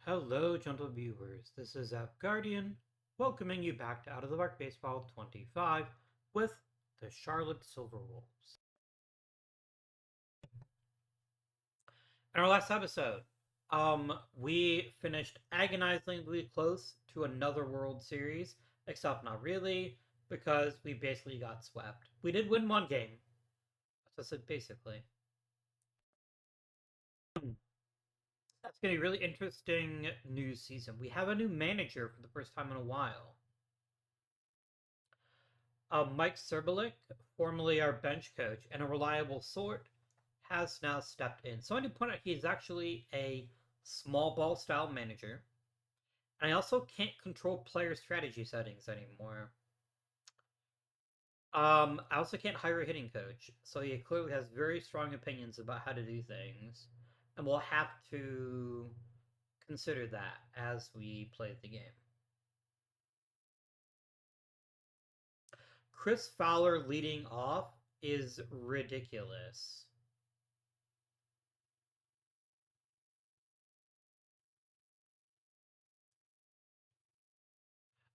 Hello, gentle viewers. This is App Guardian, welcoming you back to Out of the Park Baseball 25 with the Charlotte Silverwolves. In our last episode, we finished agonizingly close to another World Series, except not really, because we basically got swept. We did win one game. That's it, basically. That's going to be a really interesting new season. We have a new manager for the first time in a while. Mike Serbelik, formerly our bench coach and a reliable sort, has now stepped in. So I need to point out he's actually a small ball style manager. And I also can't control player strategy settings anymore. I also can't hire a hitting coach. So he clearly has very strong opinions about how to do things. And we'll have to consider that as we play the game. Chris Fowler leading off is ridiculous.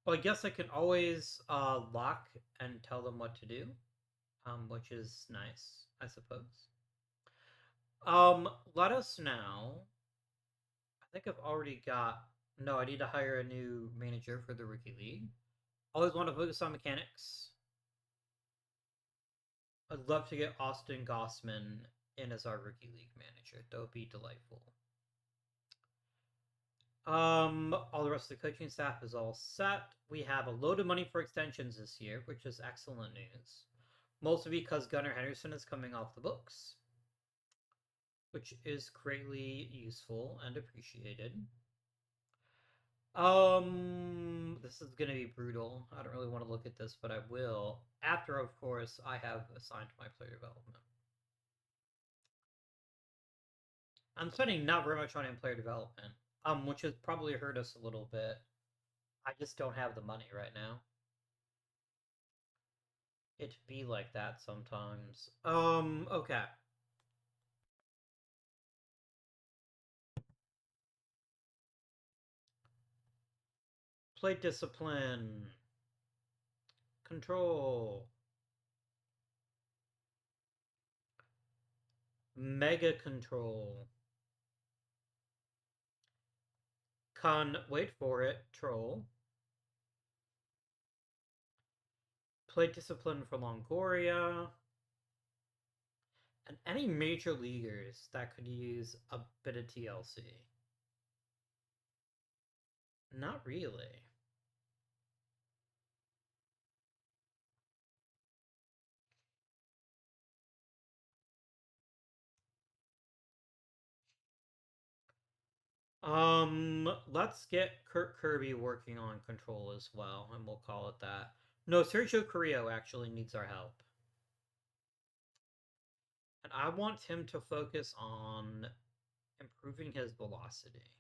Well, I guess I can always lock and tell them what to do, which is nice, I suppose. Let us now. I think I've already got. No, I need to hire a new manager for the rookie league. Always want to focus on mechanics. I'd love to get Austin Gossman in as our rookie league manager. That would be delightful. All the rest of the coaching staff is all set. We have a load of money for extensions this year, which is excellent news. Mostly because Gunnar Henderson is coming off the books, which is greatly useful and appreciated. This is gonna be brutal. I don't really want to look at this, but I will. After, of course, I have assigned my player development. I'm spending not very much on in player development, which has probably hurt us a little bit. I just don't have the money right now. It be like that sometimes. Okay. Play discipline. Control. Mega control. Wait for it, troll. Play discipline for Longoria. And any major leaguers that could use a bit of TLC. Not really. Let's get Kurt Kirby working on control as well, and we'll call it that. No, Sergio Carrillo actually needs our help. And I want him to focus on improving his velocity.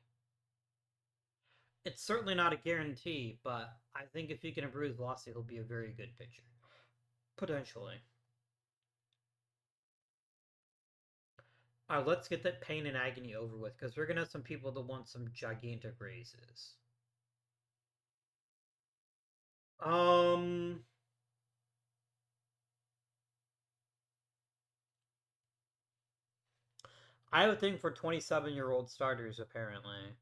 It's certainly not a guarantee, but I think if he can improve his velocity, he'll be a very good pitcher. Potentially. Let's get that pain and agony over with, because we're going to have some people that want some gigantic raises. Um... I have a thing for 27-year-old starters, apparently.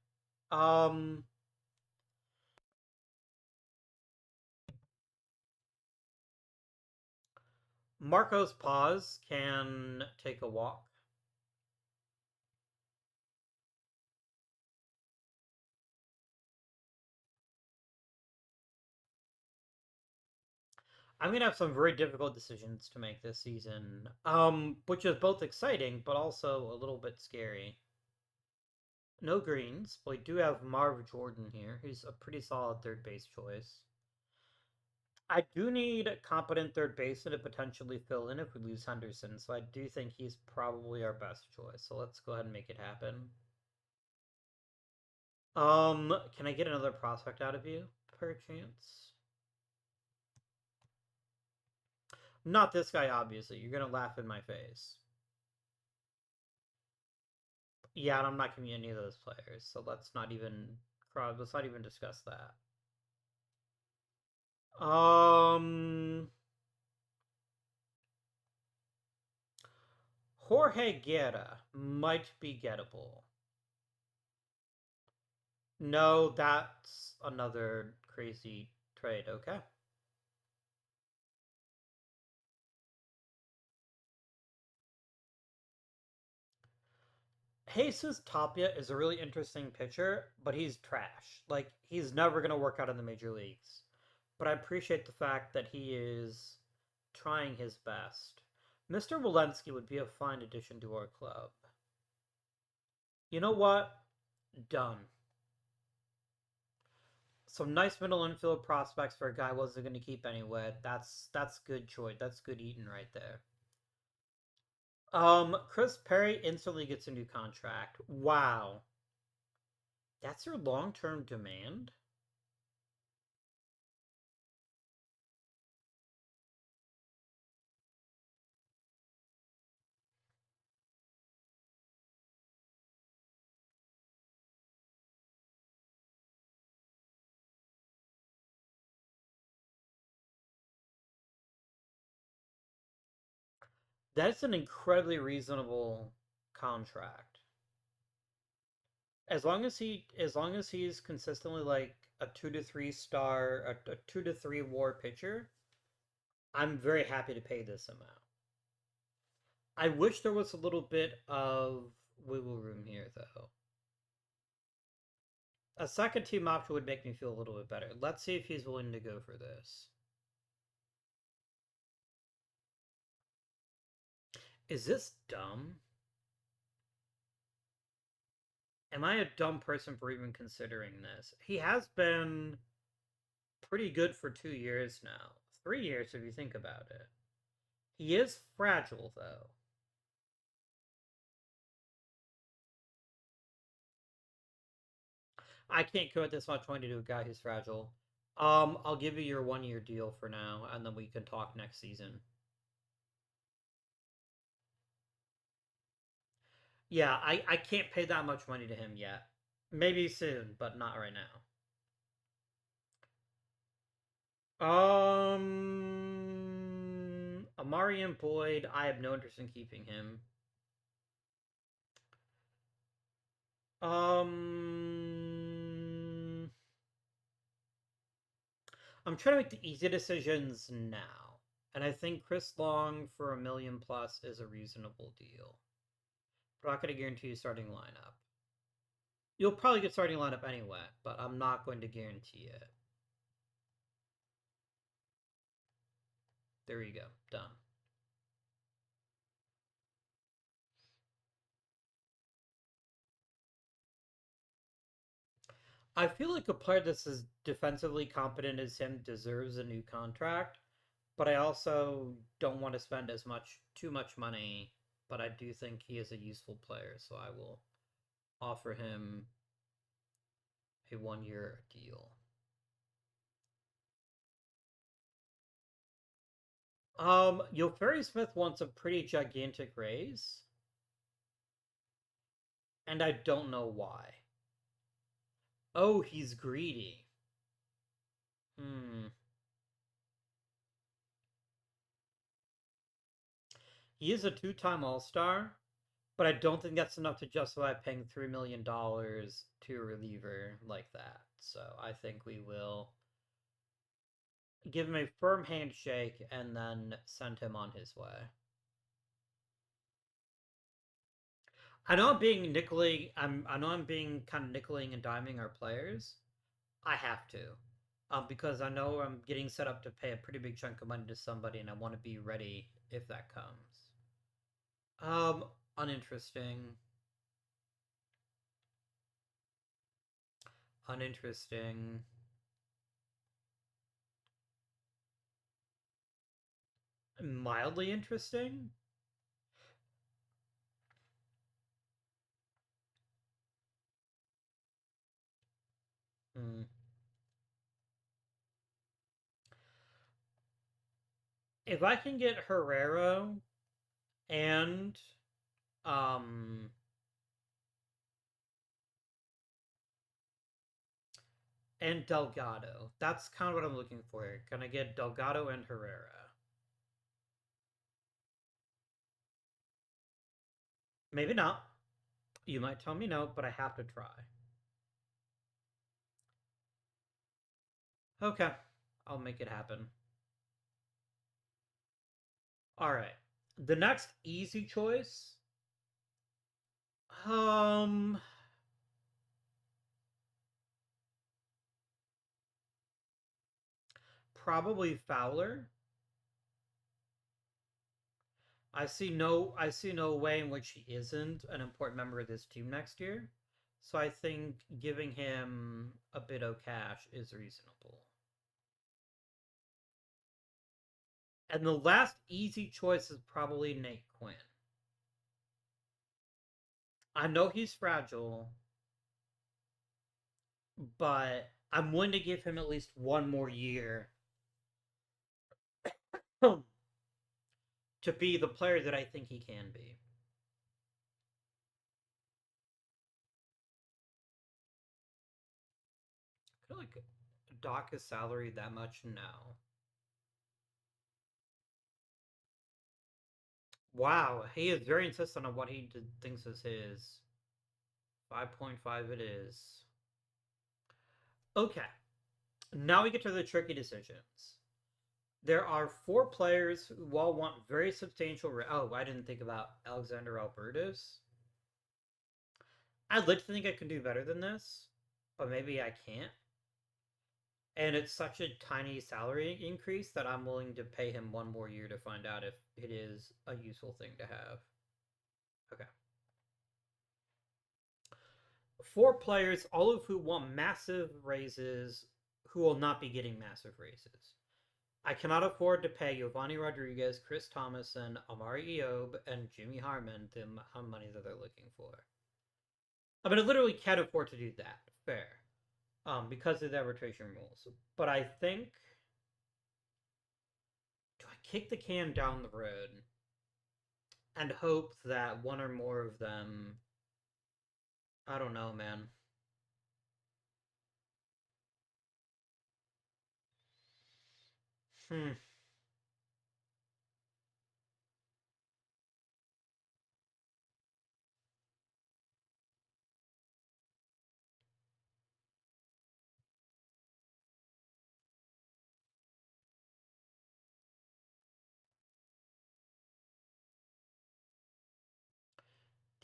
Um... Marcos Paz can take a walk. I'm gonna have some very difficult decisions to make this season, which is both exciting but also a little bit scary. No greens, but we do have Marv Jordan here, who's a pretty solid third base choice. I do need a competent third baseman to potentially fill in if we lose Henderson, so I do think he's probably our best choice. So let's go ahead and make it happen. Can I get another prospect out of you, per chance? Not this guy, obviously. You're gonna laugh in my face. Yeah, and I'm not giving you any of those players, so let's not even discuss that. Jorge Guerra might be gettable. No, that's another crazy trade. Okay. Jesus Tapia is a really interesting pitcher, but he's trash. Like, he's never going to work out in the major leagues. But I appreciate the fact that he is trying his best. Mr. Walensky would be a fine addition to our club. You know what? Done. Some nice middle infield prospects for a guy I wasn't going to keep anyway. That's good choice. That's good eating right there. Chris Perry instantly gets a new contract. Wow. That's your long-term demand? That's an incredibly reasonable contract. As long as he's consistently like a 2 to 3 star, a 2 to 3 WAR pitcher, I'm very happy to pay this amount. I wish there was a little bit of wiggle room here though. A second team option would make me feel a little bit better. Let's see if he's willing to go for this. Is this dumb? Am I a dumb person for even considering this? He has been pretty good for 2 years now. 3 years if you think about it. He is fragile though. I can't commit this much money to a guy who's fragile. I'll give you your 1 year deal for now, and then we can talk next season. Yeah, I can't pay that much money to him yet. Maybe soon, but not right now. Amarian Boyd, I have no interest in keeping him. Um, I'm trying to make the easy decisions now. And I think Chris Long for 1 million plus is a reasonable deal. But I'm not going to guarantee you starting lineup. You'll probably get starting lineup anyway, but I'm not going to guarantee it. There you go. Done. I feel like a player that's as defensively competent as him deserves a new contract, but I also don't want to spend too much money. But I do think he is a useful player, so I will offer him a 1 year deal. Ferry Smith wants a pretty gigantic raise, and I don't know why. Oh, he's greedy. Hmm. He is a two-time All-Star, but I don't think that's enough to justify paying $3 million to a reliever like that. So I think we will give him a firm handshake and then send him on his way. I know I'm being nickeling. I know I'm being kind of nickeling and diming our players. I have to, because I know I'm getting set up to pay a pretty big chunk of money to somebody, and I want to be ready if that comes. Uninteresting. Uninteresting. Mildly interesting. Hmm. If I can get Herrero and um And Delgado. That's kind of what I'm looking for here. Can I get Delgado and Herrera? Maybe not. You might tell me no, but I have to try. Okay, I'll make it happen. All right. The next easy choice, um, probably Fowler. I see no way in which he isn't an important member of this team next year. So I think giving him a bit of cash is reasonable. And the last easy choice is probably Nate Quinn. I know he's fragile, but I'm willing to give him at least one more year to be the player that I think he can be. Could I like dock his salary that much now? Wow, he is very insistent on what he thinks is his. 5.5 it is. Okay, now we get to the tricky decisions. There are four players who all want very substantial. Oh, I didn't think about Alexander Albertus. I'd like to think I can do better than this, but maybe I can't. And it's such a tiny salary increase that I'm willing to pay him one more year to find out if it is a useful thing to have. Okay. Four players, all of who want massive raises, who will not be getting massive raises. I cannot afford to pay Giovanni Rodriguez, Chris Thomason, Amari Eob, and Jimmy Harmon the amount of money that they're looking for. I mean, I literally can't afford to do that. Fair. Because of the arbitration rules. But I think, do I kick the can down the road and hope that one or more of them, I don't know, man. Hmm.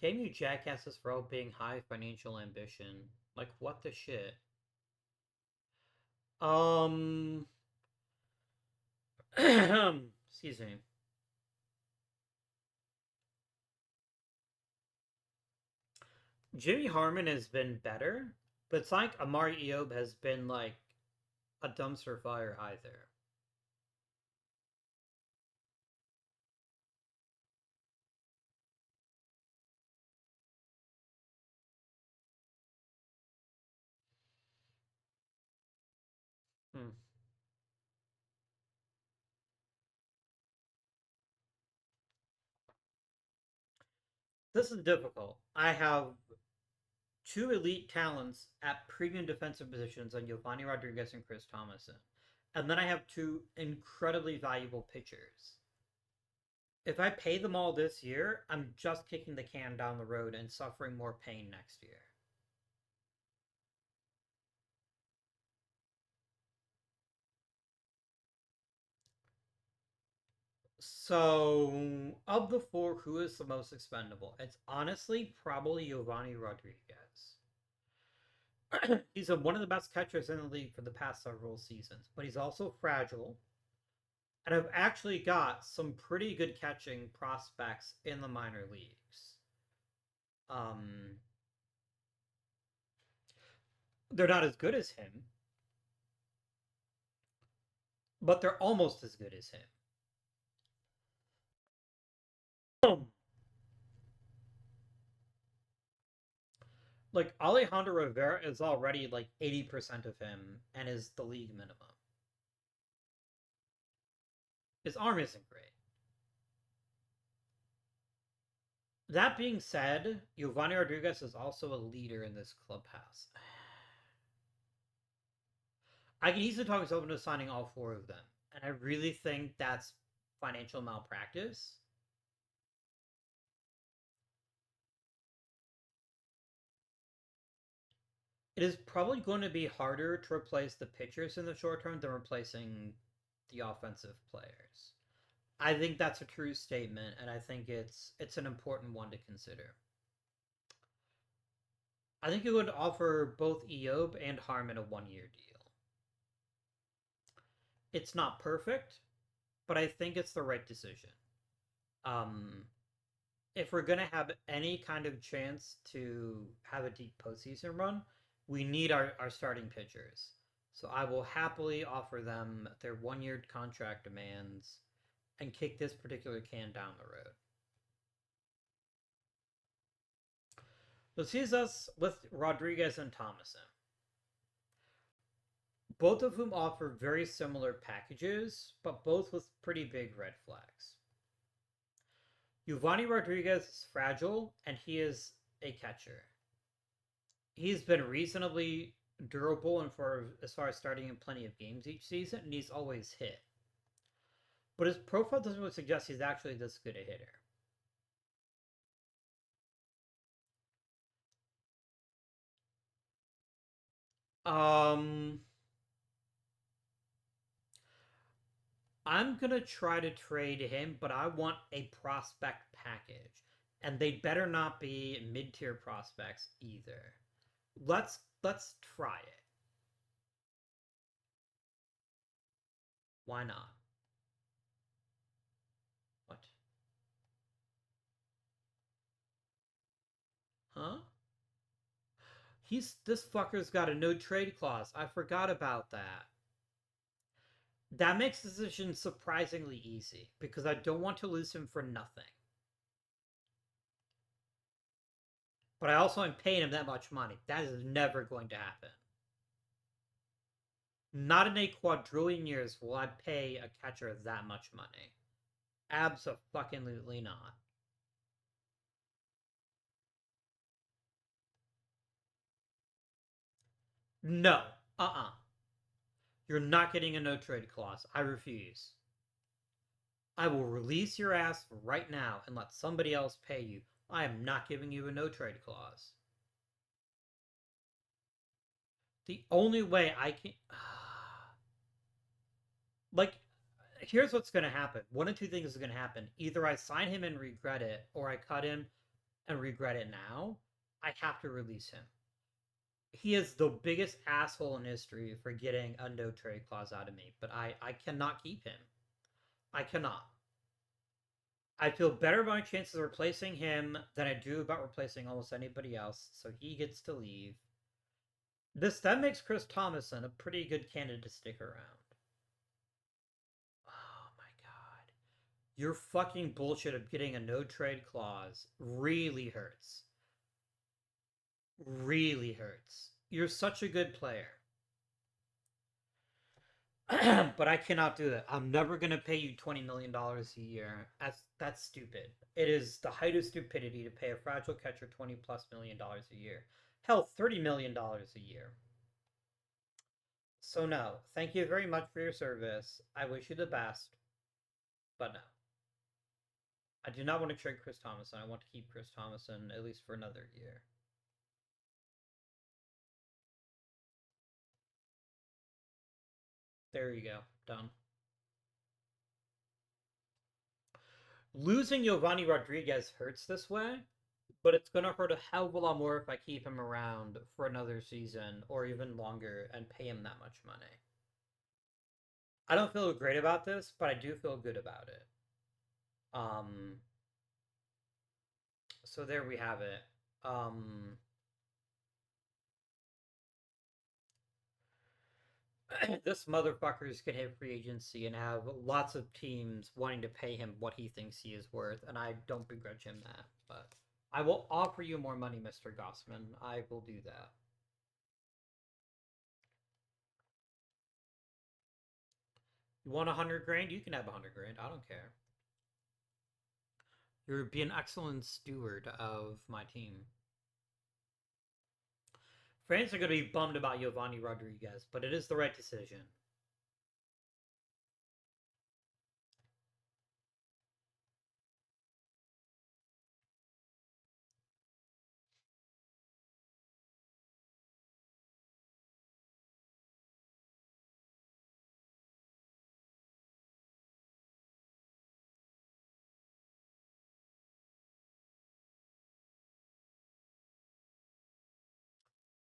Damn you jackasses for all being high financial ambition. Like, what the shit? Um. Excuse me. Jimmy Harmon has been better, but it's like Amari Eob has been like a dumpster fire either. Hmm. This is difficult. I have two elite talents at premium defensive positions on Giovanni Rodriguez and Chris Thomason. And then I have two incredibly valuable pitchers. If I pay them all this year, I'm just kicking the can down the road and suffering more pain next year. So, of the four, who is the most expendable? It's honestly probably Giovanni Rodriguez. He's one of the best catchers in the league for the past several seasons, but he's also fragile. And I've actually got some pretty good catching prospects in the minor leagues. Um, they're not as good as him, but they're almost as good as him. Like Alejandro Rivera is already like 80% of him and is the league minimum. His arm isn't great. That being said, Giovanni Rodriguez is also a leader in this clubhouse. I can easily talk myself into signing all four of them, and I really think that's financial malpractice. It is probably going to be harder to replace the pitchers in the short term than replacing the offensive players. I think that's a true statement, and I think it's an important one to consider. I think it would offer both Eob and Harmon a 1 year deal. It's not perfect, but I think it's the right decision. Um, if we're gonna have any kind of chance to have a deep postseason run, we need our starting pitchers. So I will happily offer them their 1 year contract demands and kick this particular can down the road. This leaves us with Rodriguez and Thomason, both of whom offer very similar packages, but both with pretty big red flags. Giovanni Rodriguez is fragile, and he is a catcher. He's been reasonably durable and for as far as starting in plenty of games each season, and he's always hit. But his profile doesn't really suggest he's actually this good a hitter. Um, I'm gonna try to trade him, but I want a prospect package, and they better not be mid-tier prospects either. Let's try it. Why not? What? Huh? He's this fucker's got a no trade clause. I forgot about that. That makes the decision surprisingly easy because I don't want to lose him for nothing. But I also am paying him that much money. That is never going to happen. Not in a quadrillion years will I pay a catcher that much money. Absolutely not. No. Uh-uh. You're not getting a no trade clause. I refuse. I will release your ass right now and let somebody else pay you. I am not giving you a no trade clause. The only way I can like here's what's going to happen. One of two things is going to happen. Either I sign him and regret it, or I cut him and regret it now. I have to release him. He is the biggest asshole in history for getting a no trade clause out of me, but I cannot keep him. I cannot. I feel better about my chances of replacing him than I do about replacing almost anybody else, so he gets to leave. This then makes Chris Thomason a pretty good candidate to stick around. Oh my god. Your fucking bullshit of getting a no trade clause really hurts. Really hurts. You're such a good player. But I cannot do that. I'm never gonna pay you $20 million a year. That's stupid. It is the height of stupidity to pay a fragile catcher $20+ million a year. Hell, $30 million a year. So no, thank you very much for your service. I wish you the best, but no. I do not want to trade Chris Thomason. I want to keep Chris Thomason at least for another year. There you go. Done. Losing Giovanni Rodriguez hurts this way, but it's going to hurt a hell of a lot more if I keep him around for another season or even longer and pay him that much money. I don't feel great about this, but I do feel good about it. Um, so there we have it. Um, this motherfucker is gonna hit free agency and have lots of teams wanting to pay him what he thinks he is worth, and I don't begrudge him that. But I will offer you more money, Mr. Gossman. I will do that. You want 100 grand? You can have 100 grand. I don't care. You're be an excellent steward of my team. Fans are going to be bummed about Giovanni Rodriguez, but it is the right decision.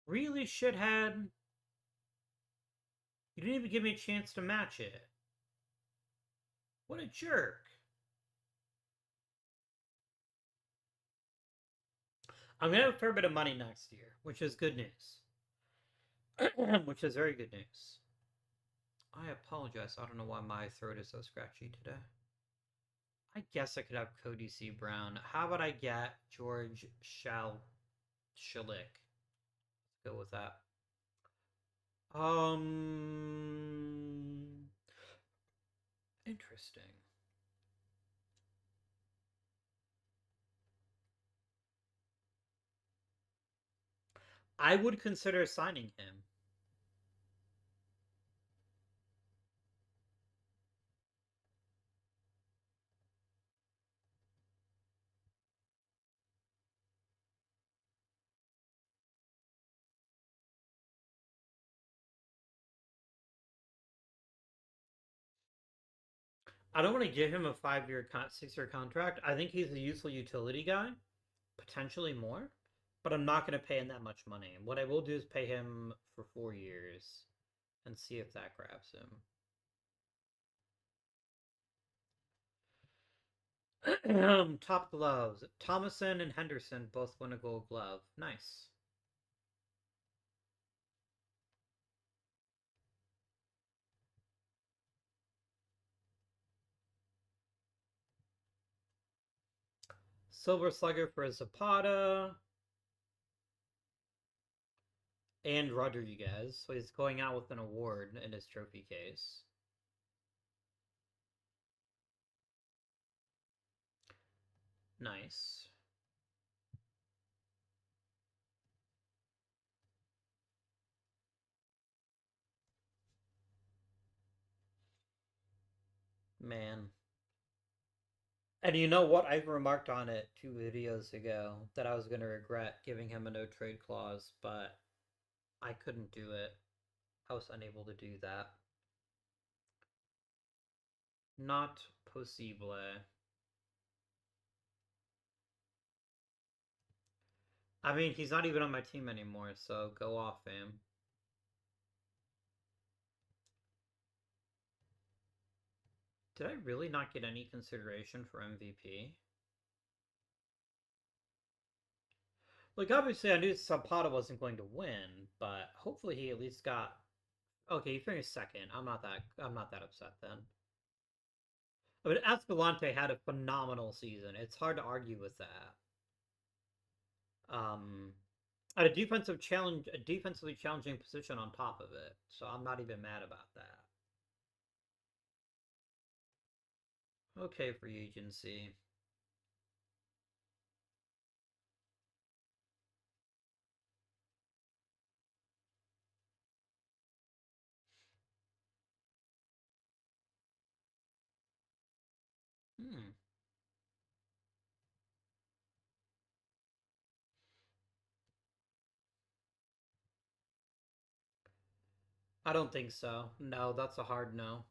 Really, shithead? You didn't even give me a chance to match it. What a jerk. I'm going to have a fair bit of money next year, which is good news. Which is very good news. I apologize. I don't know why my throat is so scratchy today. I guess I could have Cody C. Brown. How about I get George Shalik? Let's go with that. Interesting. I would consider signing him. I don't want to give him a 5-year, 6-year contract. I think he's a useful utility guy, potentially more, but I'm not going to pay him that much money. What I will do is pay him for 4 years and see if that grabs him. Top gloves. Thomason and Henderson both win a gold glove. Nice. Silver Slugger for Zapata and Rodriguez. So he's going out with an award in his trophy case. Nice. Man. And you know what? I remarked on it 2 videos ago that I was going to regret giving him a no trade clause, but I couldn't do it. I was unable to do that. Not possible. I mean, he's not even on my team anymore, so go off, fam. Did I really not get any consideration for MVP? Like, obviously, I knew Zapata wasn't going to win, but hopefully he at least got. Okay, he finished second. I'm not that. I'm not that upset then. I mean, Escalante had a phenomenal season. It's hard to argue with that. Um, at a defensively challenging position on top of it. So I'm not even mad about that. Okay, free agency. Hmm. I don't think so. No, that's a hard no.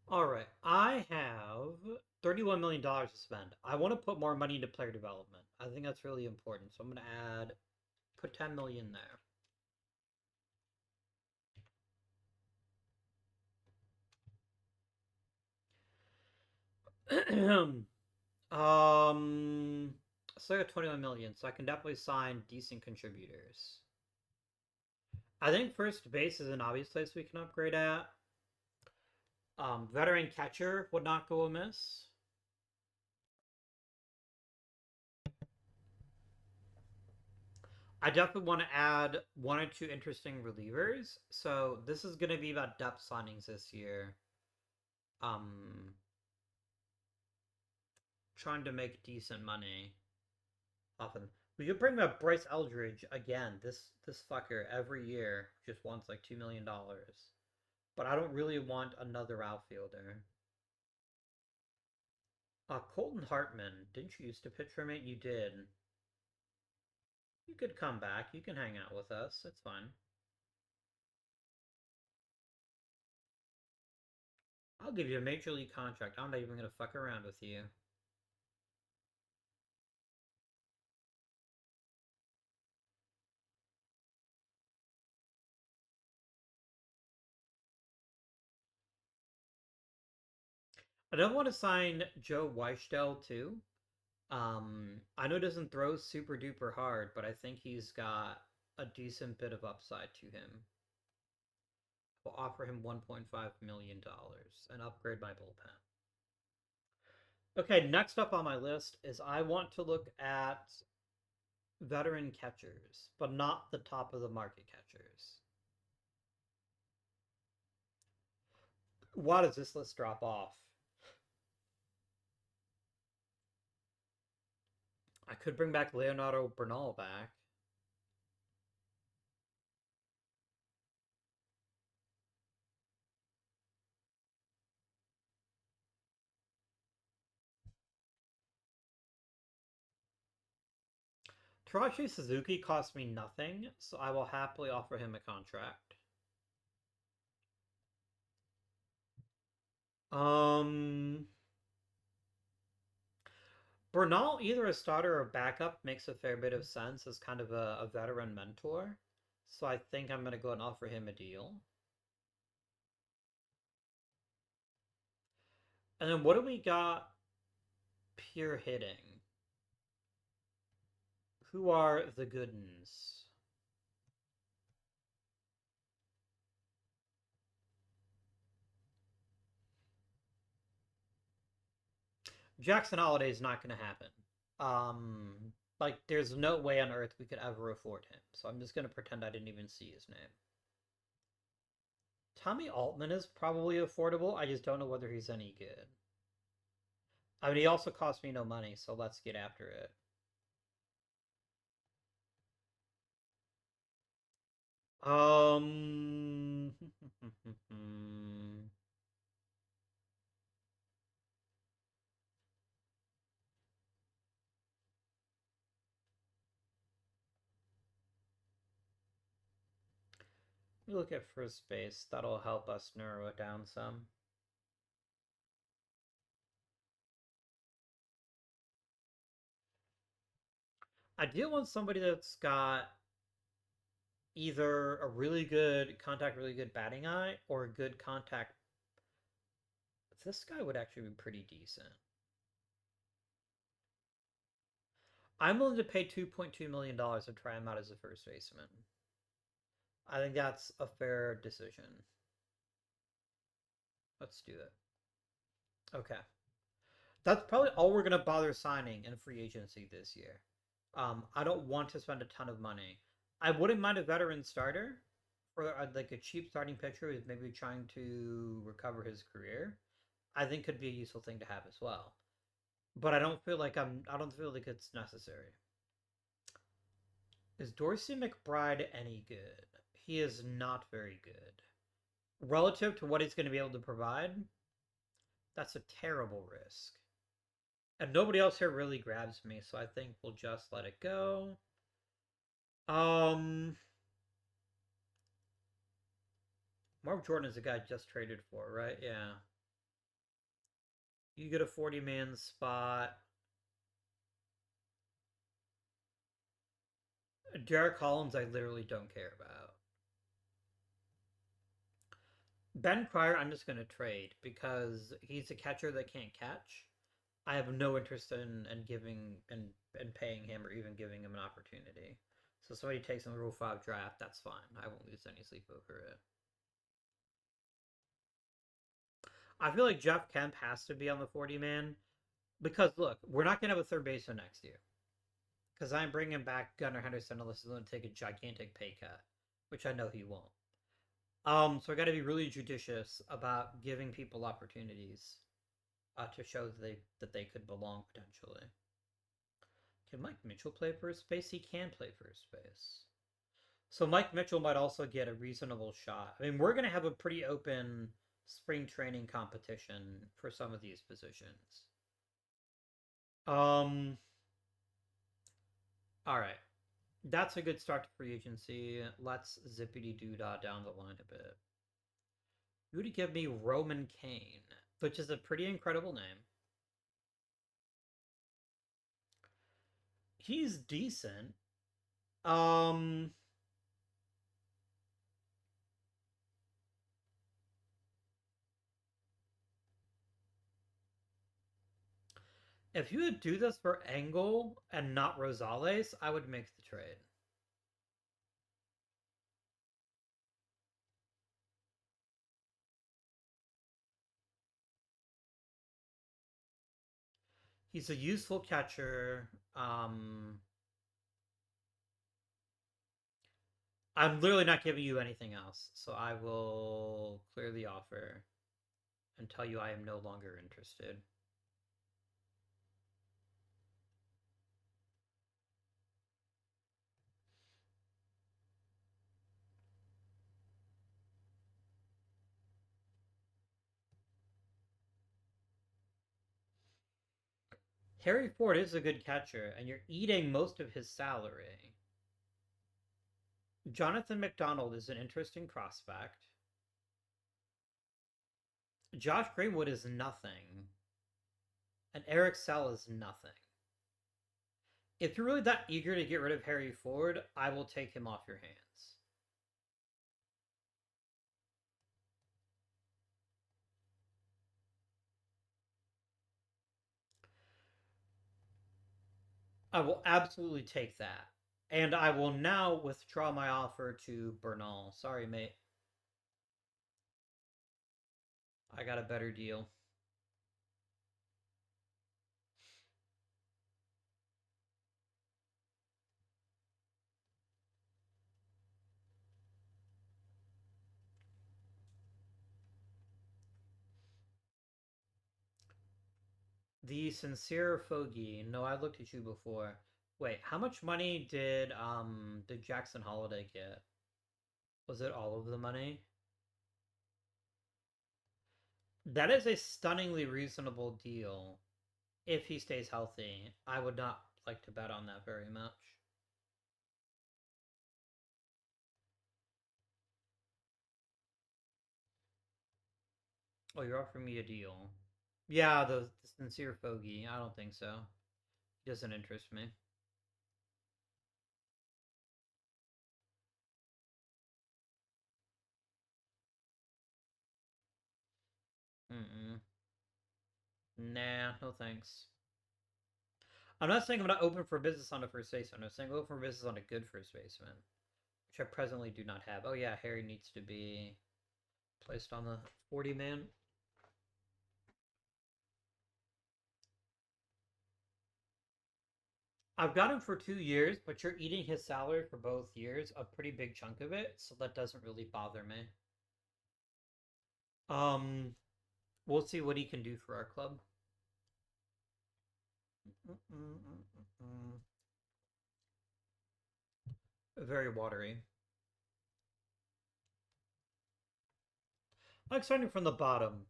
All right, I have $31 million to spend. I want to put more money into player development. I think that's really important. So I'm going to put 10 million there. So I got 21 million, so I can definitely sign decent contributors. I think first base is an obvious place we can upgrade at. Veteran catcher would not go amiss. I definitely want to add one or two interesting relievers. So this is going to be about depth signings this year. Um, trying to make decent money off of them. We could bring up Bryce Eldridge again. This fucker every year just wants like $2 million. But I don't really want another outfielder. Colton Hartman, didn't you used to pitch for me? You did. You could come back. You can hang out with us. It's fine. I'll give you a major league contract. I'm not even gonna fuck around with you. I don't want to sign Joe Weistel too. I know it doesn't throw super duper hard, but I think he's got a decent bit of upside to him. We'll offer him $1.5 million and upgrade my bullpen. Okay, next up on my list is I want to look at veteran catchers, but not the top of the market catchers. Why does this list drop off? I could bring back Leonardo Bernal back. Tarashi Suzuki cost me nothing, so I will happily offer him a contract. Um, Bernal, either a starter or backup, makes a fair bit of sense as kind of a veteran mentor. So I think I'm going to go and offer him a deal. And then what do we got pure hitting? Who are the good ones? Jackson Holiday is not going to happen. Like, there's no way on earth we could ever afford him. So I'm just going to pretend I didn't even see his name. Tommy Altman is probably affordable. I just don't know whether he's any good. I mean, he also cost me no money, so let's get after it. Um, look at first base. That'll help us narrow it down some. I do want somebody that's got either a really good batting eye, or a good contact. This guy would actually be pretty decent. I'm willing to pay $2.2 million to try him out as a first baseman. I think that's a fair decision. Let's do it. Okay. That's probably all we're gonna bother signing in free agency this year. I don't want to spend a ton of money. I wouldn't mind a veteran starter for like a cheap starting pitcher who's maybe trying to recover his career. I think could be a useful thing to have as well. But I don't feel like it's necessary. Is Dorsey McBride any good? He is not very good. Relative to what he's going to be able to provide, that's a terrible risk. And nobody else here really grabs me, so I think we'll just let it go. Um, Marv Jordan is a guy just traded for, right? Yeah. You get a 40-man spot. Derek Collins, I literally don't care about. Ben Cryer, I'm just going to trade because he's a catcher that can't catch. I have no interest in giving and paying him or even giving him an opportunity. So somebody takes him in the Rule 5 draft, that's fine. I won't lose any sleep over it. I feel like Jeff Kemp has to be on the 40 man because look, we're not going to have a third baseman next year because I'm bringing back Gunnar Henderson unless he's going to take a gigantic pay cut, which I know he won't. So I got to be really judicious about giving people opportunities to show that they could belong potentially. Can Mike Mitchell play first space? He can play first space. So Mike Mitchell might also get a reasonable shot. I mean, we're going to have a pretty open spring training competition for some of these positions. Um, all right. That's a good start to free agency. Let's zippity doo dah down the line a bit. You would give me Roman Kane, which is a pretty incredible name. He's decent. Um, if you would do this for Engel and not Rosales, I would make the trade. He's a useful catcher. I'm literally not giving you anything else, so I will clear the offer and tell you I am no longer interested. Harry Ford is a good catcher, and you're eating most of his salary. Jonathan McDonald is an interesting prospect. Josh Greenwood is nothing, and Eric Sell is nothing. If you're really that eager to get rid of Harry Ford, I will take him off your hands. I will absolutely take that. And I will now withdraw my offer to Bernal. Sorry, mate. I got a better deal. The sincere Fogey. No, I looked at you before. Wait, how much money did Jackson Holiday get? Was it all of the money? That is a stunningly reasonable deal. If he stays healthy, I would not like to bet on that very much. Oh, you're offering me a deal. Yeah, the sincere Fogey. I don't think so. He doesn't interest me. Mm-mm. Nah, no thanks. I'm not saying I'm not open for business on a first baseman. I'm saying open for business on a good first baseman, which I presently do not have. Oh yeah, Harry needs to be placed on the 40 man. I've got him for 2 years, but you're eating his salary for both years, a pretty big chunk of it, so that doesn't really bother me. Um, we'll see what he can do for our club. Very watery. I like starting from the bottom.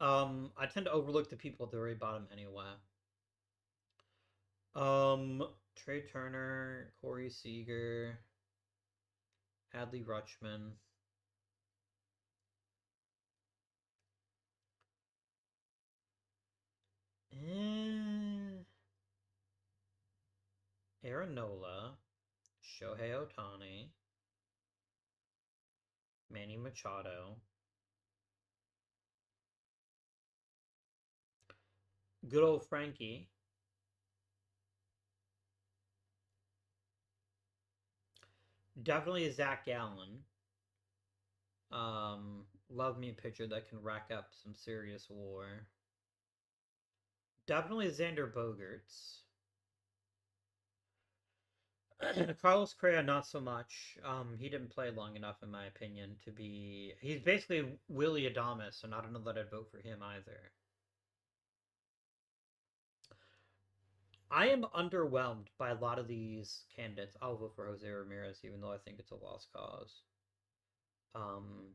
I tend to overlook the people at the very bottom anyway. Trey Turner, Corey Seager, Adley Rutschman. Eh, Aaron Nola, Shohei Ohtani, Manny Machado, good old Frankie. Definitely a Zach Gallen. Love me a pitcher that can rack up some serious WAR. Definitely Xander Bogarts. Carlos Correa, not so much. He didn't play long enough, in my opinion, to be. He's basically Willie Adamas, and I don't know that I'd vote for him either. I am underwhelmed by a lot of these candidates. I'll vote for Jose Ramirez, even though I think it's a lost cause. Um,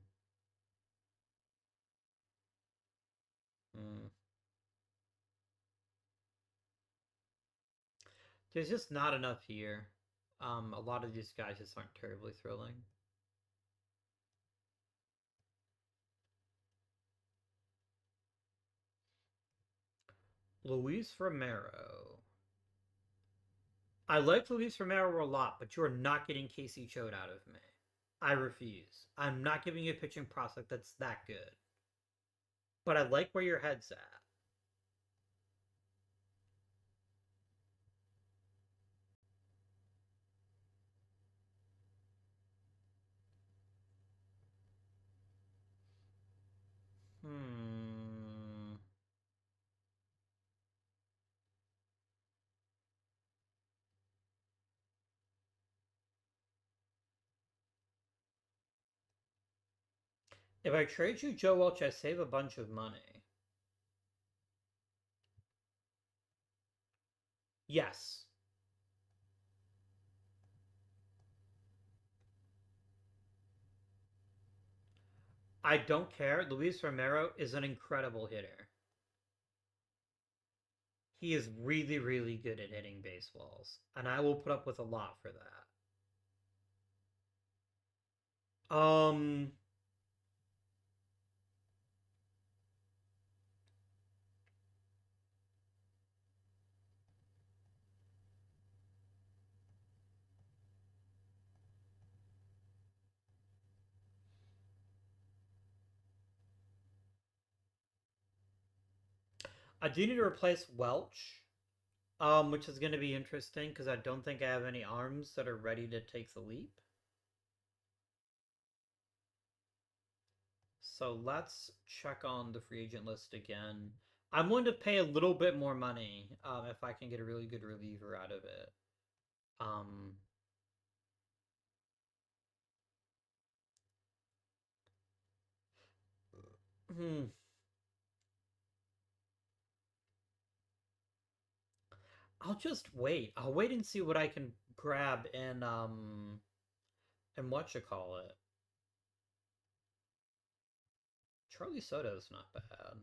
mm, there's just not enough here. A lot of these guys just aren't terribly thrilling. Luis Romero. I like Luis Romero a lot, but you are not getting Casey Choate out of me. I refuse. I'm not giving you a pitching prospect that's that good. But I like where your head's at. Hmm. If I trade you Joe Welch, I save a bunch of money. Yes. I don't care. Luis Romero is an incredible hitter. He is really, really good at hitting baseballs, and I will put up with a lot for that. I do need to replace Welch, which is going to be interesting because I don't think I have any arms that are ready to take the leap. So let's check on the free agent list again. I'm willing to pay a little bit more money if I can get a really good reliever out of it. Um, hmm. I'll just wait. I'll wait and see what I can grab and what you call it. Charlie Soto's not bad.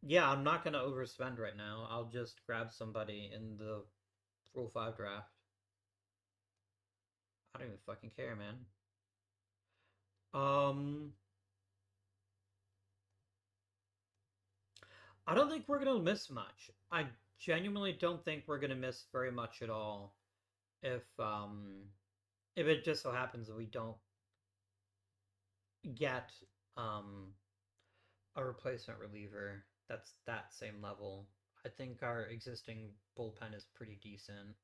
Yeah, I'm not gonna overspend right now. I'll just grab somebody in the Rule 5 draft. I don't even fucking care, man. Um, I don't think we're gonna miss much. I genuinely don't think we're gonna miss very much at all if it just so happens that we don't get um a replacement reliever that's that same level. I think our existing bullpen is pretty decent.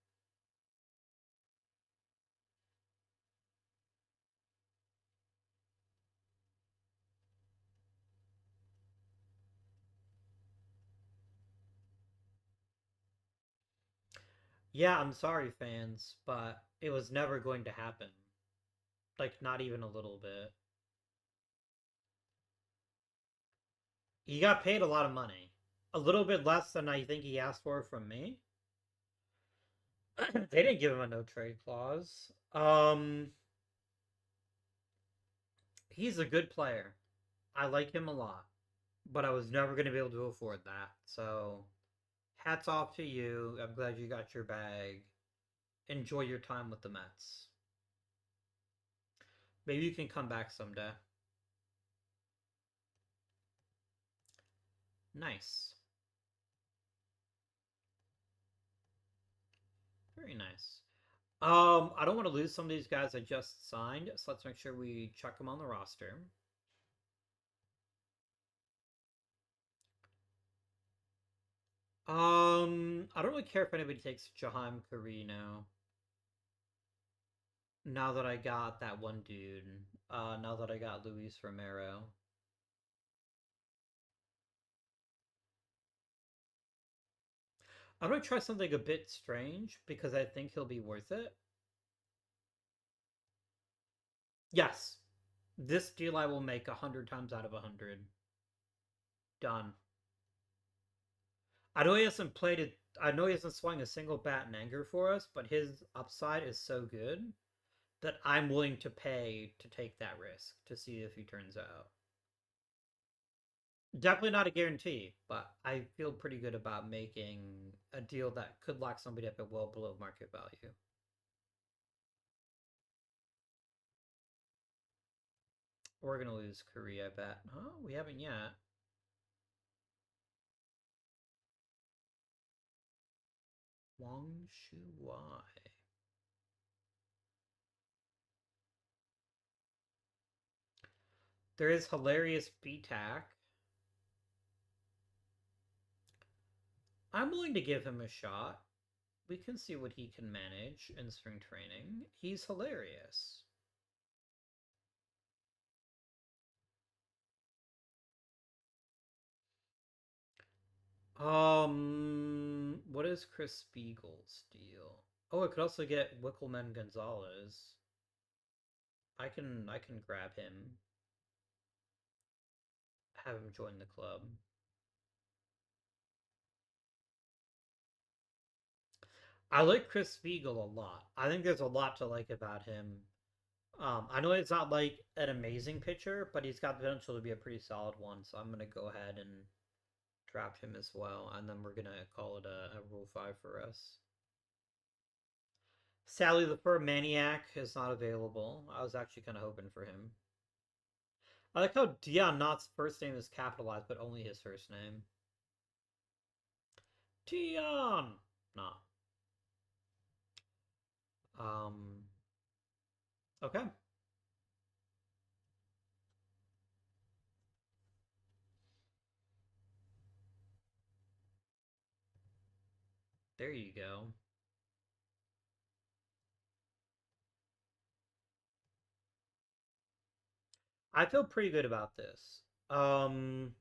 Yeah, I'm sorry, fans, but it was never going to happen. Like, not even a little bit. He got paid a lot of money. A little bit less than I think he asked for from me. They didn't give him a no trade clause. He's a good player. I like him a lot, but I was never going to be able to afford that. So, hats off to you. I'm glad you got your bag. Enjoy your time with the Mets. Maybe you can come back someday. Nice. Very nice. I don't want to lose some of these guys I just signed, so let's make sure we check them on the roster. I don't really care if anybody takes Jaheim Carino. Now that I got that one dude. Now that I got Luis Romero. I'm gonna try something a bit strange because I think he'll be worth it. Yes, this deal I will make 100 times out of 100. Done. I know he hasn't played it. I know he hasn't swung a single bat in anger for us, but his upside is so good that I'm willing to pay to take that risk to see if he turns out. Definitely not a guarantee, but I feel pretty good about making a deal that could lock somebody up at well below market value. We're gonna lose Korea, I bet. Oh, we haven't yet. Wang Shu Wai. There is hilarious BTAC. I'm willing to give him a shot. We can see what he can manage in spring training. He's hilarious. What is Chris Spiegel's deal? Oh, I could also get Wickelman Gonzalez. I can grab him, have him join the club. I like Chris Spiegel a lot. I think there's a lot to like about him. I know it's not like an amazing pitcher, but he's got the potential to be a pretty solid one. So I'm gonna go ahead and draft him as well, and then we're gonna call it a Rule 5 for us. Sally the Fur Maniac is not available. I was actually kind of hoping for him. I like how Dion Knott's first name is capitalized, but only his first name. Dion Knott. Um. Okay. There you go. I feel pretty good about this. Um.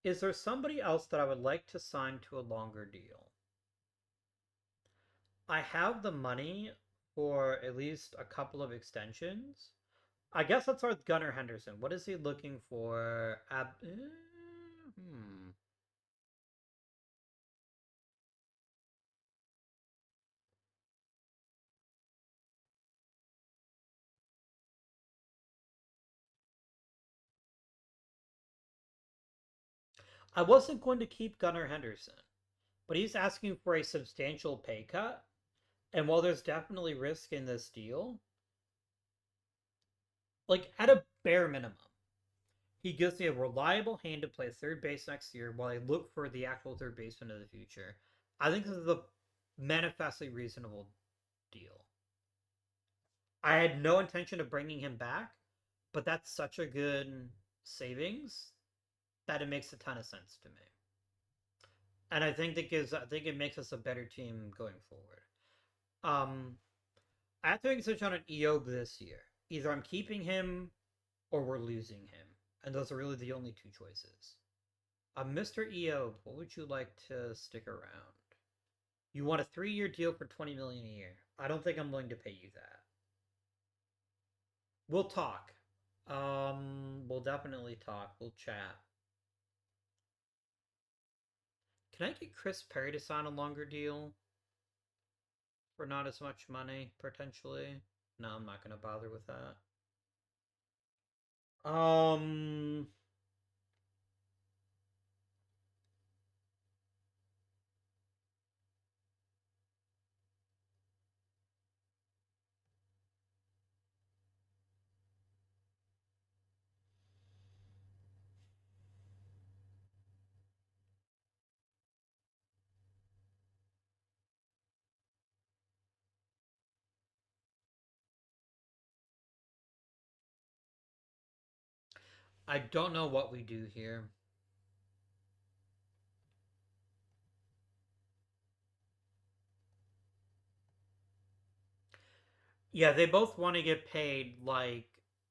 Is there somebody else that I would like to sign to a longer deal? I have the money for at least a couple of extensions. I guess let's start with Gunnar Henderson. What is he looking for? Hmm. I wasn't going to keep Gunnar Henderson, but he's asking for a substantial pay cut. And while there's definitely risk in this deal, like at a bare minimum, he gives me a reliable hand to play third base next year while I look for the actual third baseman of the future. I think this is a manifestly reasonable deal. I had no intention of bringing him back, but that's such a good savings that it makes a ton of sense to me. And I think it makes us a better team going forward. Um, I have to make a decision on an EOB this year. Either I'm keeping him or we're losing him, and those are really the only two choices. Mr. EOB, what would you like to stick around? You want a 3-year deal for 20 million a year. I don't think I'm willing to pay you that. We'll talk. We'll definitely talk. We'll chat. Can I get Chris Perry to sign a longer deal for not as much money potentially? No, I'm not gonna bother with that. Um, I don't know what we do here. Yeah, they both want to get paid like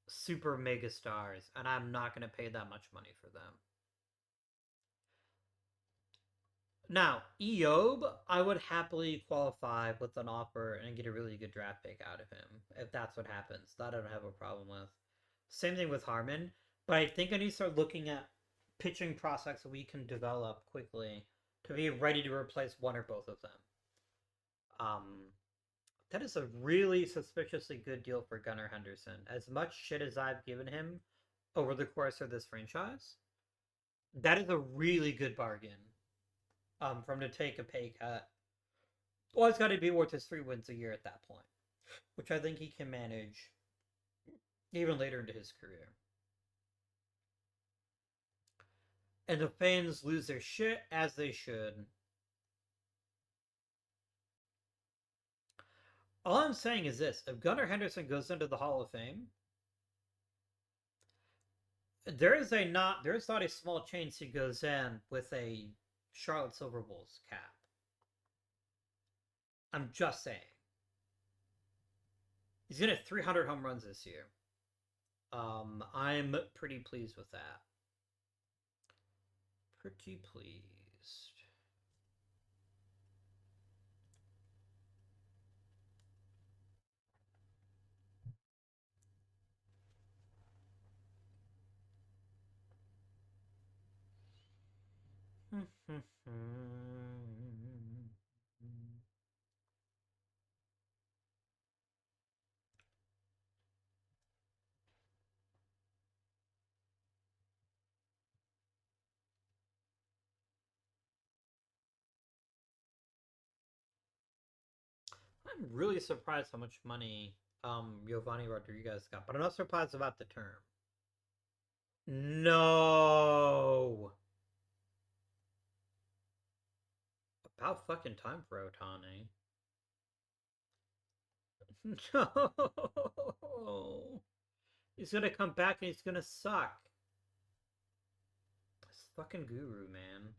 super mega stars, and I'm not gonna pay that much money for them. Now, Eob, I would happily qualify with an offer and get a really good draft pick out of him if that's what happens. That I don't have a problem with. Same thing with Harmon, but I think I need to start looking at pitching prospects that we can develop quickly to be ready to replace one or both of them. Um, that is a really suspiciously good deal for Gunnar Henderson. As much shit as I've given him over the course of this franchise, that is a really good bargain. For him to take a pay cut. Well, it's got to be worth his 3 wins a year at that point, which I think he can manage even later into his career. And the fans lose their shit as they should. All I'm saying is this: if Gunnar Henderson goes into the Hall of Fame, there is not a small chance he goes in with a Charlotte Silver Bulls cap. I'm just saying. He's gonna hit 300 home runs this year. I'm pretty pleased with that. Pretty pleased. I'm really surprised how much money Giovanni Rodriguez got, but I'm not surprised about the term. No. About fucking time for Otani. No. He's gonna come back and he's gonna suck. This fucking guru, man.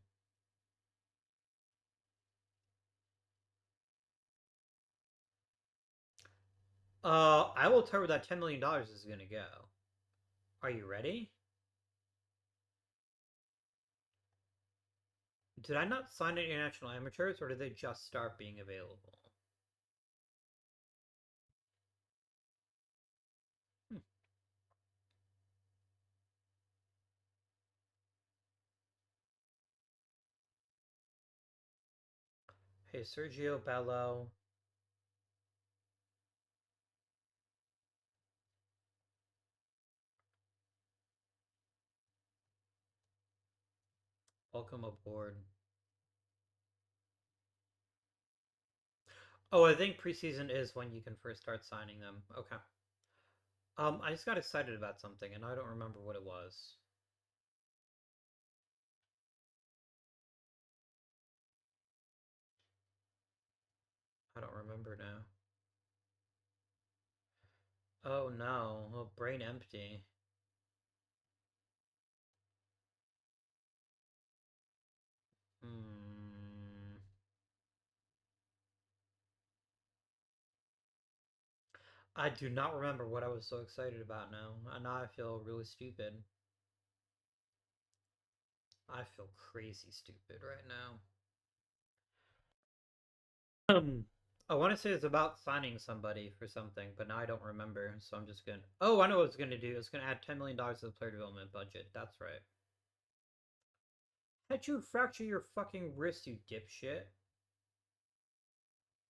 I will tell you where that $10 million is gonna go. Are you ready? Did I not sign any international amateurs, or did they just start being available? Hmm. Hey, Sergio Bello. Welcome aboard. Oh, I think preseason is when you can first start signing them. Okay. I just got excited about something, and I don't remember what it was. I don't remember now. Oh no, oh, brain empty. Hmm. I do not remember what I was so excited about now, and now I feel really stupid. I feel crazy stupid right now. I want to say it's about signing somebody for something, but now I don't remember, so I'm just gonna. Oh, I know what it's gonna do. It's gonna add $10 million to the player development budget. That's right. How'd you fracture your fucking wrist, you dipshit?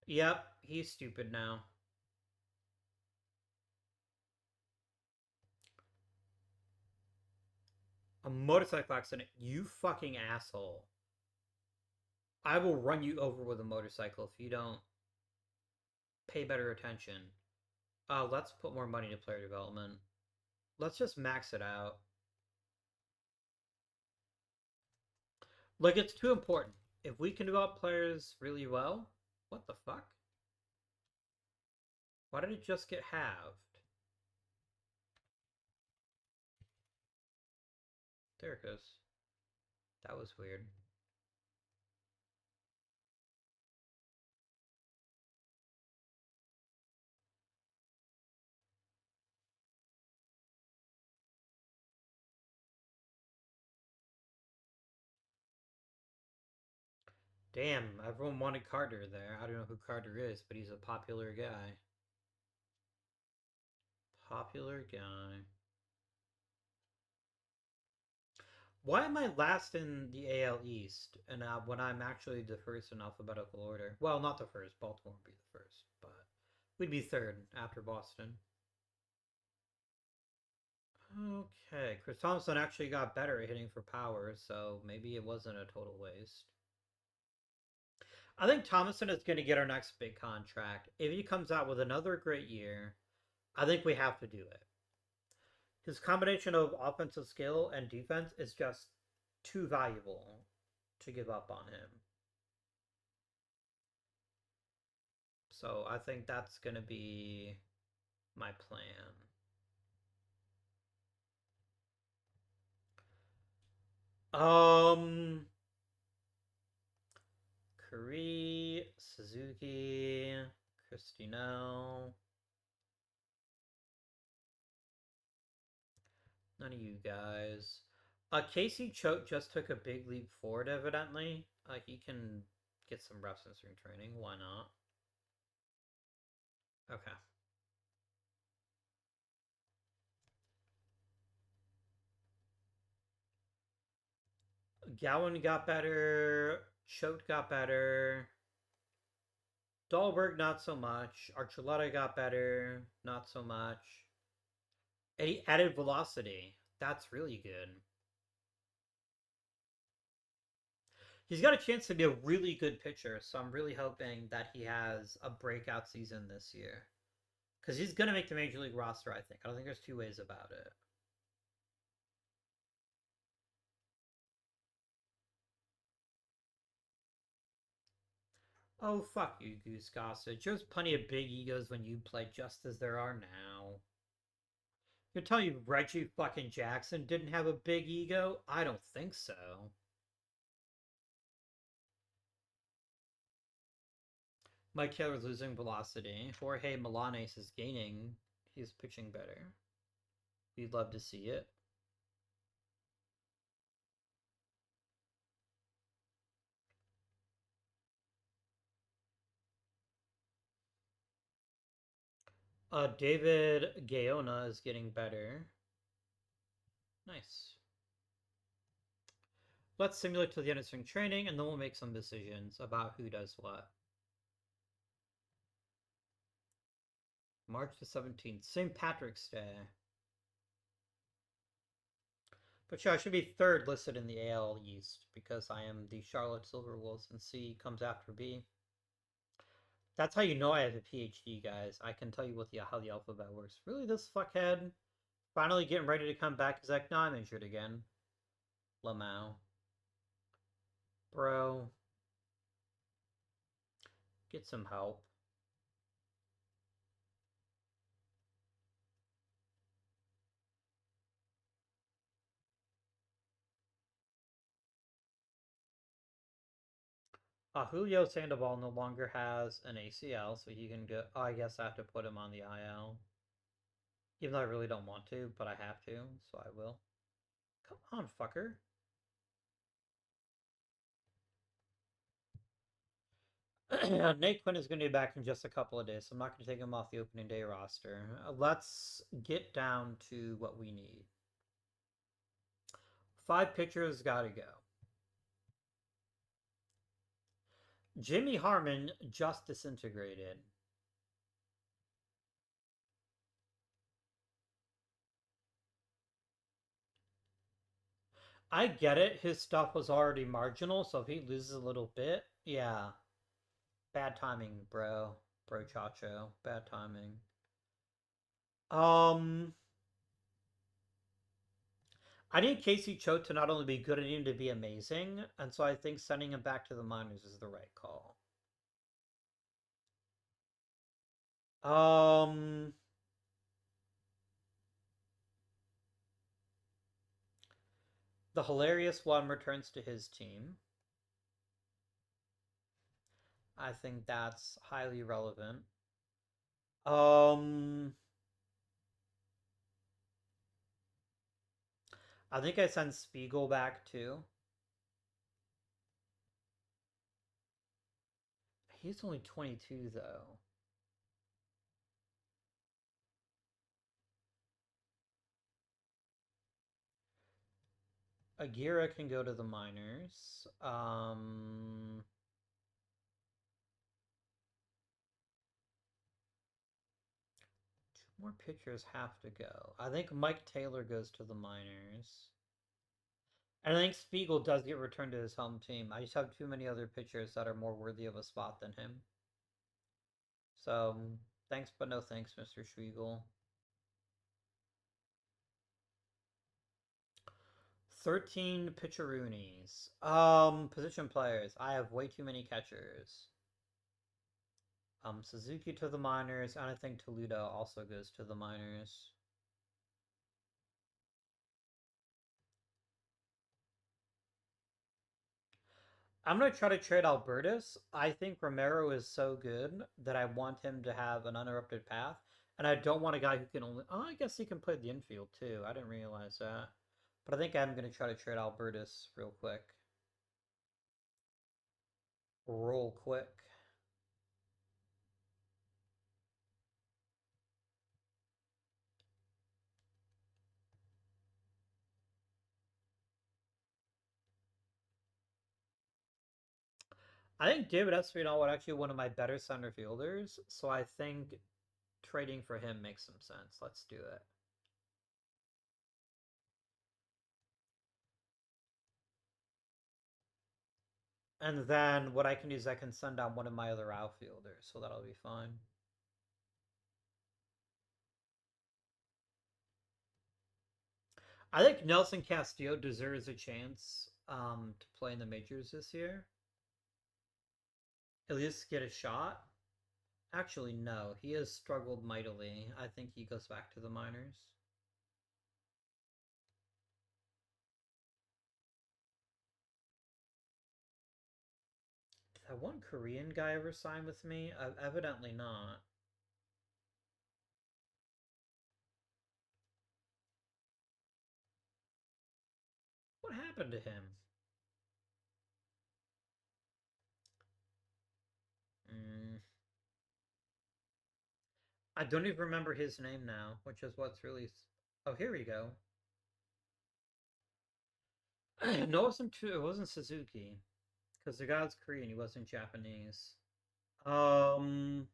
Yep, he's stupid now. A motorcycle accident, you fucking asshole. I will run you over with a motorcycle if you don't pay better attention. Let's put more money into player development. Let's just max it out. Like, it's too important. If we can develop players really well, what the fuck? Why did it just get halved? There it goes. That was weird. Damn, everyone wanted Carter there. I don't know who Carter is, but he's a popular guy. Popular guy. Why am I last in the AL East? And when I'm actually the first in alphabetical order? Well, not the first. Baltimore would be the first, but we'd be third after Boston. Okay, Chris Thompson actually got better at hitting for power, so maybe it wasn't a total waste. I think Thomason is going to get our next big contract. If he comes out with another great year, I think we have to do it. His combination of offensive skill and defense is just too valuable to give up on him. So I think that's going to be my plan. Um, Kari, Suzuki, Christinel. None of you guys. Casey Choate just took a big leap forward, evidently. He can get some reps in spring training. Why not? Okay. Gowan got better. Choate got better. Dahlberg, not so much. Archuleta got better. Not so much. And he added velocity. That's really good. He's got a chance to be a really good pitcher, so I'm really hoping that he has a breakout season this year. Because he's going to make the Major League roster, I think. I don't think there's two ways about it. Oh, fuck you, Goose Gossage. There's plenty of big egos when you play just as there are now. You're telling me Reggie fucking Jackson didn't have a big ego? I don't think so. Mike Taylor's losing velocity. Jorge Milanes is gaining. He's pitching better. We'd love to see it. David Gaona is getting better. Nice. Let's simulate till the end of spring training, and then we'll make some decisions about who does what. March the 17th, St. Patrick's Day. But yeah, I should be third listed in the AL East because I am the Charlotte Silverwolves, and C comes after B. That's how you know I have a PhD, guys. I can tell you what how the alphabet works. Really, this fuckhead finally getting ready to come back. He's like, no, I'm injured again. Lamau. Bro. Get some help. Julio Sandoval no longer has an ACL, so he can go. Oh, I guess I have to put him on the IL. Even though I really don't want to, but I have to, so I will. Come on, fucker. Nate Quinn is going to be back in just a couple of days, so I'm not going to take him off the opening day roster. Let's get down to what we need. 5 pitchers got to go. Jimmy Harmon just disintegrated. I get it. His stuff was already marginal, so if he loses a little bit, yeah. Bad timing, bro. Bro Chacho. Bad timing. Um, I need Casey Choate to not only be good, I need him to be amazing, and so I think sending him back to the minors is the right call. Um, the hilarious one returns to his team. I think that's highly relevant. Um, I think I send Spiegel back too. He's only 22 though. Agira can go to the minors. Two more pitchers have to go. I think Mike Taylor goes to the minors. And I think Spiegel does get returned to his home team. I just have too many other pitchers that are more worthy of a spot than him. So, thanks but no thanks, Mr. Spiegel. 13 pitcheroonies. Position players. I have way too many catchers. Suzuki to the minors, and I think Toledo also goes to the minors. I'm gonna try to trade Albertus. I think Romero is so good that I want him to have an uninterrupted path, and I don't want a guy who can only. Oh, I guess he can play the infield too. I didn't realize that, but I think I'm gonna try to trade Albertus real quick. Roll quick. I think David Espinal would actually one of my better center fielders, so I think trading for him makes some sense. Let's do it. And then what I can do is I can send out one of my other outfielders, so that'll be fine. I think Nelson Castillo deserves a chance to play in the majors this year. At least get a shot. Actually, no. He has struggled mightily. I think he goes back to the minors. Did that one Korean guy ever sign with me? Evidently not. What happened to him? Mm. I don't even remember his name now, which is what's really. Oh, here we go. No, it wasn't Suzuki, because the guy's Korean. He wasn't Japanese. Um.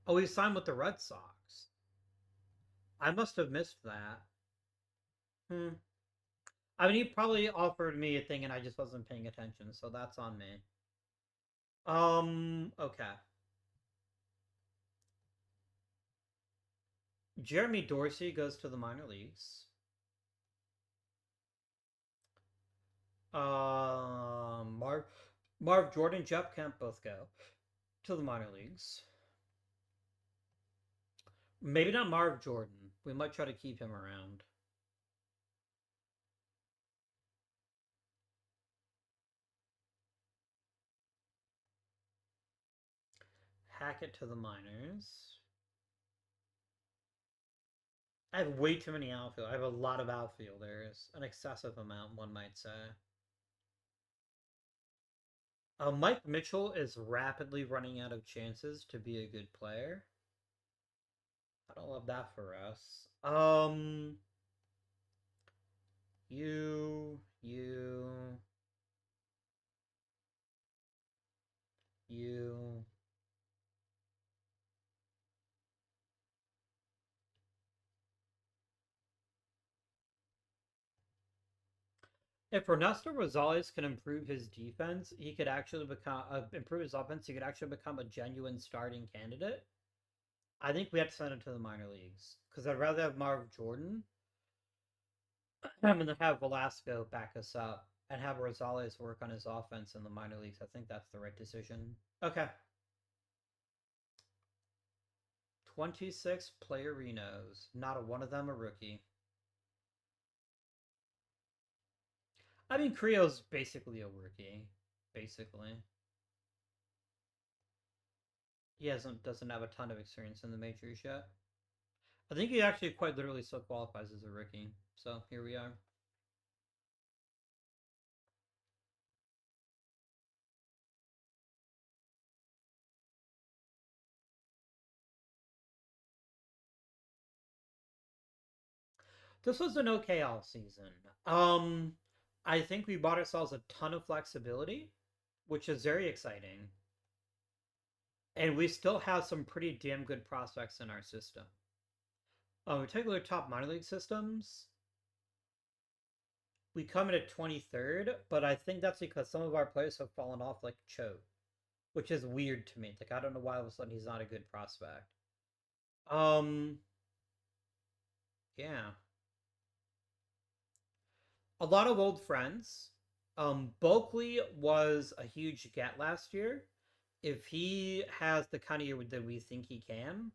Oh, he signed with the Red Sox. I must have missed that. Hmm. I mean, he probably offered me a thing and I just wasn't paying attention, so that's on me. Okay. Jeremy Dorsey goes to the minor leagues. Marv, Marv Jordan, Jeff Kemp both go to the minor leagues. Maybe not Marv Jordan. We might try to keep him around. Hackett to the minors. I have way too many outfield. I have a lot of outfielders, an excessive amount, one might say. Mike Mitchell is rapidly running out of chances to be a good player. I don't love that for us. You, you. If Ernesto Rosales can improve his defense, he could actually become improve his offense. He could actually become a genuine starting candidate. I think we have to send him to the minor leagues because I'd rather have Marv Jordan than have Velasco back us up and have Rosales work on his offense in the minor leagues. I think that's the right decision. Okay. 26 player Renos. Not a one of them a rookie. I mean, Creo's basically a rookie. Basically. He doesn't have a ton of experience in the majors yet. I think he actually quite literally still qualifies as a rookie. So here we are. This was an okay all season. Um, I think we bought ourselves a ton of flexibility, which is very exciting. And we still have some pretty damn good prospects in our system. We take a look at top minor league systems. We come in at 23rd, but I think that's because some of our players have fallen off, like Cho, which is weird to me. Like, I don't know why all of a sudden he's not a good prospect. Um, yeah. A lot of old friends. Bulkley was a huge get last year. If he has the kind of year that we think he can,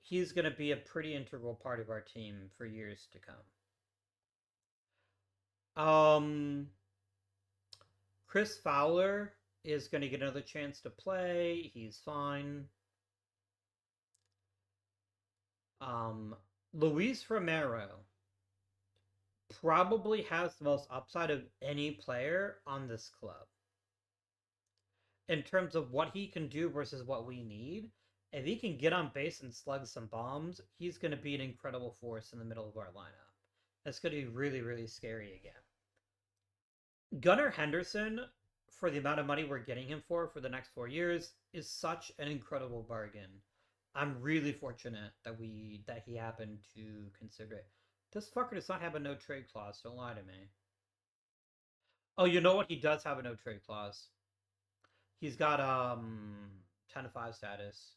he's going to be a pretty integral part of our team for years to come. Chris Fowler is going to get another chance to play. He's fine. Um, Luis Romero probably has the most upside of any player on this club in terms of what he can do versus what we need. If he can get on base and slug some bombs, he's going to be an incredible force in the middle of our lineup. That's going to be really, really scary again. Gunnar Henderson, for the amount of money we're getting him for the next 4 years, is such an incredible bargain. I'm really fortunate that he happened to consider it. This fucker does not have a no trade clause. Don't lie to me. Oh, you know what? He does have a no trade clause. He's got 10-5 status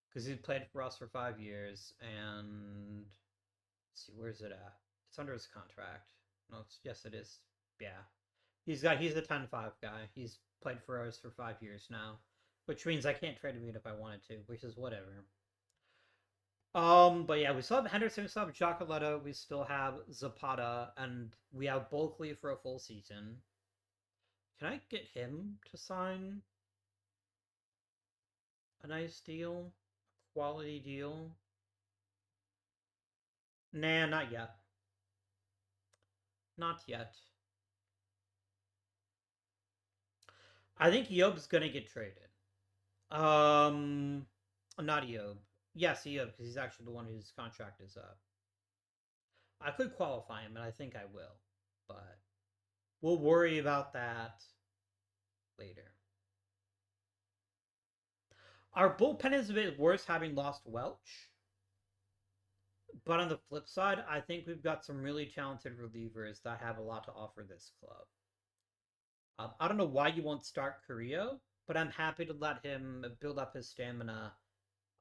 because he's played for us for 5 years. And let's see, where's it at? It's under his contract. No, yes, it is. Yeah, he's a 10-5 guy. He's played for us for 5 years now, which means I can't trade him even if I wanted to, which is whatever. But yeah, we still have Henderson, we still have Giacoletto, we still have Zapata, and we have Bulkley for a full season. Can I get him to sign a nice deal? Quality deal? Nah, not yet. Not yet. I think Eob's gonna get traded. Um, not Eob. Yes, Eob, because he's actually the one whose contract is up. I could qualify him, and I think I will, but we'll worry about that later. Our bullpen is a bit worse having lost Welch. But on the flip side, I think we've got some really talented relievers that have a lot to offer this club. I don't know why you won't start Carrillo, but I'm happy to let him build up his stamina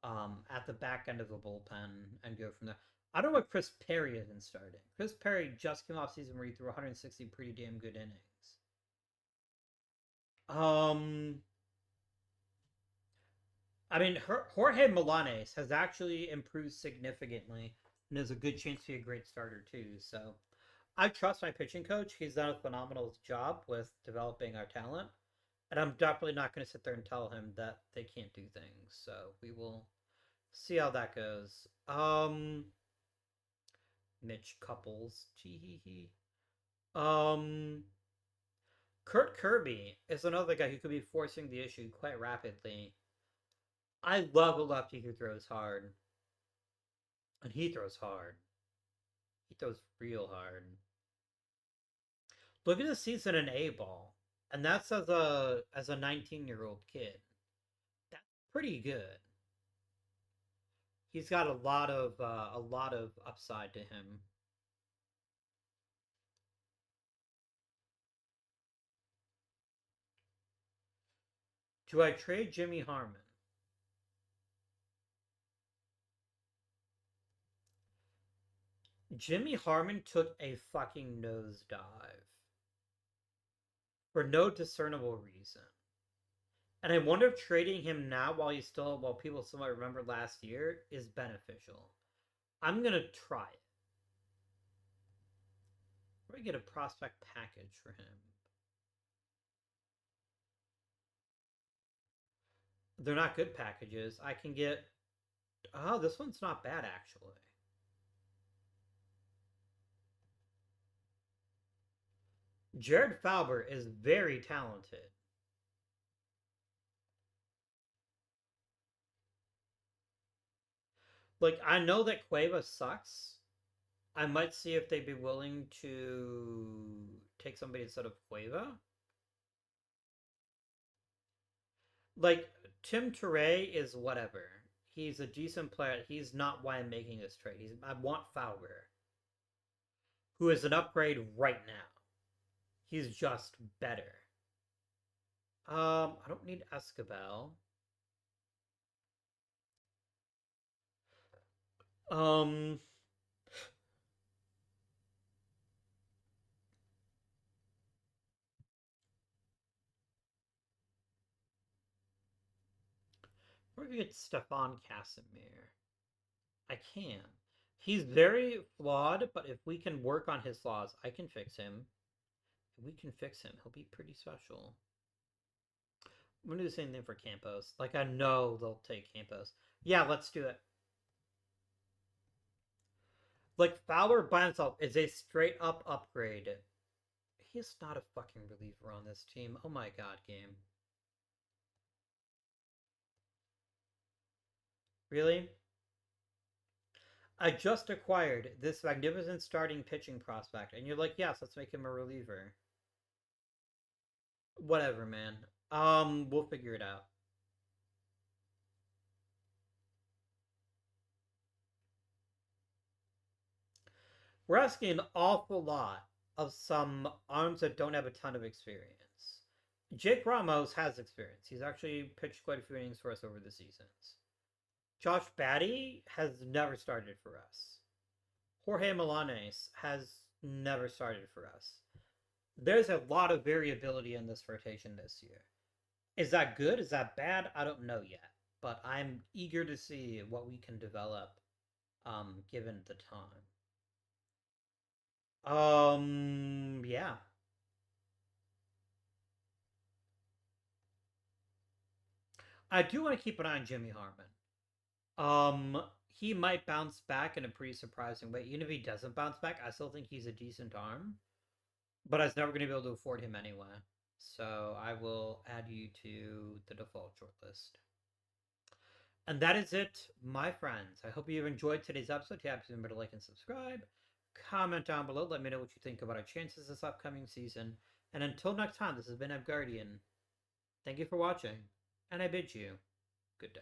at the back end of the bullpen and go from there. I don't know what Chris Perry isn't starting. Chris Perry just came off season where he threw 160 pretty damn good innings. Um, I mean, Jorge Milanes has actually improved significantly and has a good chance to be a great starter too. So I trust my pitching coach. He's done a phenomenal job with developing our talent. And I'm definitely not going to sit there and tell him that they can't do things. So we will see how that goes. Mitch Couples. Tee. Kurt Kirby is another guy who could be forcing the issue quite rapidly. I love a lefty who throws hard. And he throws hard. He throws real hard. Look at the season in A ball. And that's as a 19-year-old kid. That's pretty good. He's got a lot of upside to him. Do I trade Jimmy Harmon? Jimmy Harmon took a fucking nosedive for no discernible reason. And I wonder if trading him now while people still might remember last year is beneficial. I'm gonna try it. Where do I get a prospect package for him? They're not good packages. I can get. Oh, this one's not bad actually. Jared Falber is very talented. Like I know that Cueva sucks, I might see if they'd be willing to take somebody instead of Cueva. Like, Tim Turray is whatever. He's a decent player. He's not why I'm making this trade. I want Fowler, who is an upgrade right now. He's just better. I don't need Escobar. Um, we're gonna get Stefan Casimir. I can. He's very flawed, but if we can work on his flaws, I can fix him. If we can fix him, he'll be pretty special. I'm gonna do the same thing for Campos. Like, I know they'll take Campos. Yeah, let's do it. Like, Fowler by himself is a straight up upgrade. He's not a fucking reliever on this team. Oh my god, game. Really? I just acquired this magnificent starting pitching prospect, and you're like, yes, let's make him a reliever. Whatever, man. We'll figure it out. We're asking an awful lot of some arms that don't have a ton of experience. Jake Ramos has experience. He's actually pitched quite a few innings for us over the seasons. Josh Batty has never started for us. Jorge Milanes has never started for us. There's a lot of variability in this rotation this year. Is that good? Is that bad? I don't know yet. But I'm eager to see what we can develop given the time. Yeah. I do want to keep an eye on Jimmy Harmon. He might bounce back in a pretty surprising way. Even if he doesn't bounce back, I still think he's a decent arm. But I was never going to be able to afford him anyway. So I will add you to the default shortlist. And that is it, my friends. I hope you've enjoyed today's episode. If you have, remember to like and subscribe. Comment down below. Let me know what you think about our chances this upcoming season. And until next time, this has been Guardian. Thank you for watching, and I bid you good day.